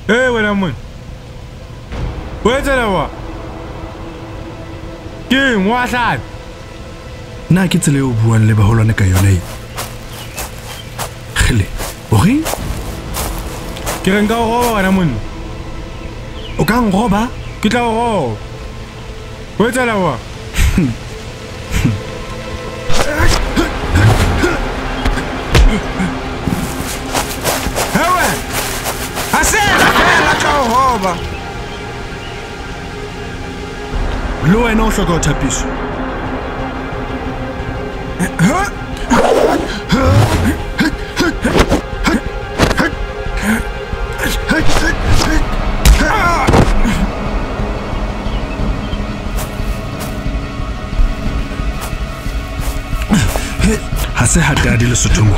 Eh, wena mon. Wetsa lawa. Ke ngwa hlat. Na ke tsele o buang le baholwane ka yona e. Khele, o reng? Ke re nka o roba wena mon. O ka nroba? Ke tla o roba. Wetsa lawa. Hewe! Asela fela tla o roba. Le wena o hloka ho thapiswa. Ha se hatadi le Sothomo.